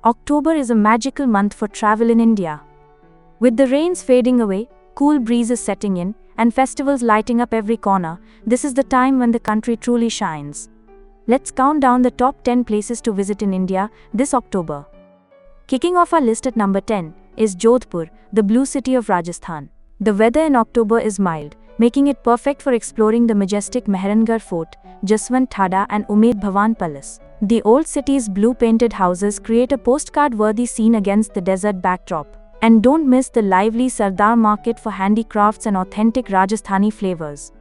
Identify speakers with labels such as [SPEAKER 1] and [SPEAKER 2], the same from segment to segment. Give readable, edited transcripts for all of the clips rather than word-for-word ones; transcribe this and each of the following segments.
[SPEAKER 1] October is a magical month for travel in India. With the rains fading away, cool breezes setting in, and festivals lighting up every corner, this is the time when the country truly shines. Let's count down the top 10 places to visit in India this October. Kicking off our list at number 10 is Jodhpur, the blue city of Rajasthan. The weather in October is mild, making it perfect for exploring the majestic Mehrangarh Fort, Jaswant Thada and Umaid Bhawan Palace. The old city's blue-painted houses create a postcard-worthy scene against the desert backdrop. And don't miss the lively Sardar market for handicrafts and authentic Rajasthani flavors.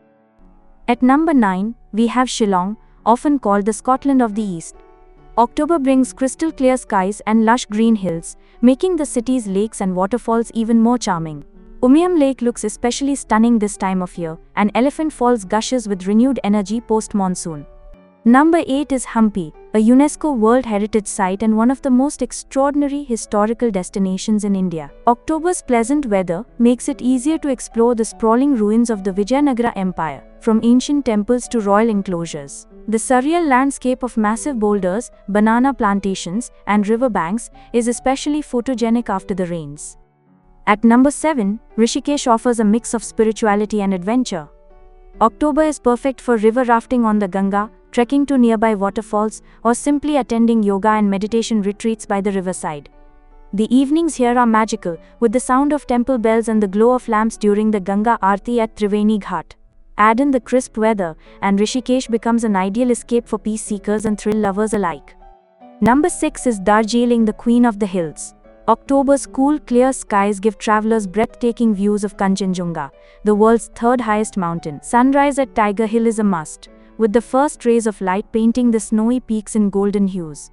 [SPEAKER 1] At number 9, we have Shillong, often called the Scotland of the East. October brings crystal clear skies and lush green hills, making the city's lakes and waterfalls even more charming. Umiam Lake looks especially stunning this time of year, and Elephant Falls gushes with renewed energy post-monsoon. Number 8 is Hampi, a UNESCO World Heritage Site and one of the most extraordinary historical destinations in India. October's pleasant weather makes it easier to explore the sprawling ruins of the Vijayanagara Empire, from ancient temples to royal enclosures. The surreal landscape of massive boulders, banana plantations, and riverbanks is especially photogenic after the rains. At number 7, Rishikesh offers a mix of spirituality and adventure. October is perfect for river rafting on the Ganga, trekking to nearby waterfalls, or simply attending yoga and meditation retreats by the riverside. The evenings here are magical, with the sound of temple bells and the glow of lamps during the Ganga Aarti at Triveni Ghat. Add in the crisp weather, and Rishikesh becomes an ideal escape for peace seekers and thrill lovers alike. Number 6 is Darjeeling, the queen of the hills. October's cool, clear skies give travelers breathtaking views of Kanchenjunga, the world's third highest mountain. Sunrise at Tiger Hill is a must, with the first rays of light painting the snowy peaks in golden hues.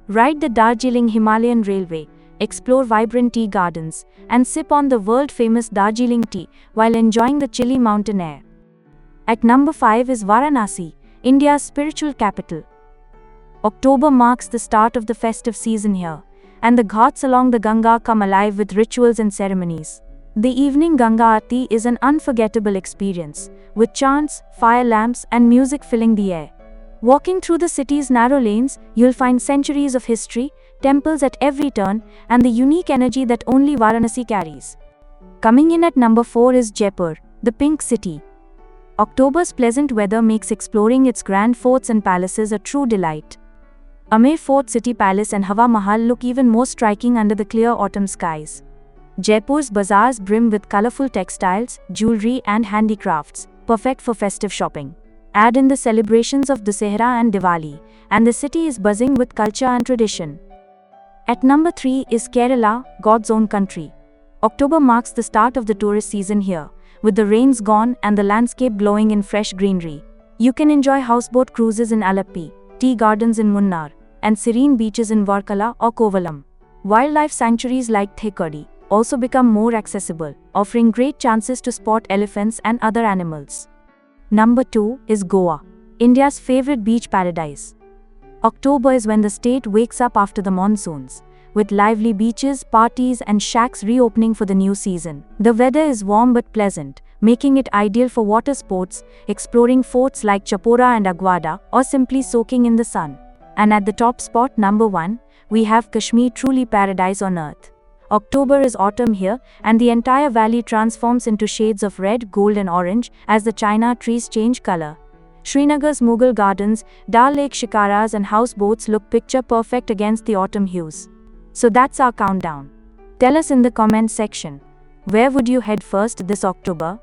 [SPEAKER 1] Ride the Darjeeling Himalayan Railway, explore vibrant tea gardens, and sip on the world-famous Darjeeling tea while enjoying the chilly mountain air. At number 5 is Varanasi, India's spiritual capital. October marks the start of the festive season here, and the ghats along the Ganga come alive with rituals and ceremonies. The evening Ganga Aarti is an unforgettable experience, with chants, fire lamps, and music filling the air. Walking through the city's narrow lanes, you'll find centuries of history, temples at every turn, and the unique energy that only Varanasi carries. Coming in at number 4 is Jaipur, the Pink City. October's pleasant weather makes exploring its grand forts and palaces a true delight. Amer Fort, City Palace and Hawa Mahal look even more striking under the clear autumn skies. Jaipur's bazaars brim with colorful textiles, jewelry and handicrafts, perfect for festive shopping. Add in the celebrations of Dussehra and Diwali, and the city is buzzing with culture and tradition. At number 3 is Kerala, God's own country. October marks the start of the tourist season here, with the rains gone and the landscape glowing in fresh greenery. You can enjoy houseboat cruises in Alappi, tea gardens in Munnar, and serene beaches in Varkala or Kovalam. Wildlife sanctuaries like Thekadi also become more accessible, offering great chances to spot elephants and other animals. Number 2 is Goa, India's favorite beach paradise. October is when the state wakes up after the monsoons, with lively beaches, parties, and shacks reopening for the new season. The weather is warm but pleasant, making it ideal for water sports, exploring forts like Chapora and Aguada, or simply soaking in the sun. And at the top spot, number 1, we have Kashmir, truly paradise on earth. October is autumn here, and the entire valley transforms into shades of red, gold and orange as the China trees change color. Srinagar's Mughal gardens, Dal Lake shikaras and houseboats look picture perfect against the autumn hues. So that's our countdown. Tell us in the comment section, where would you head first this October?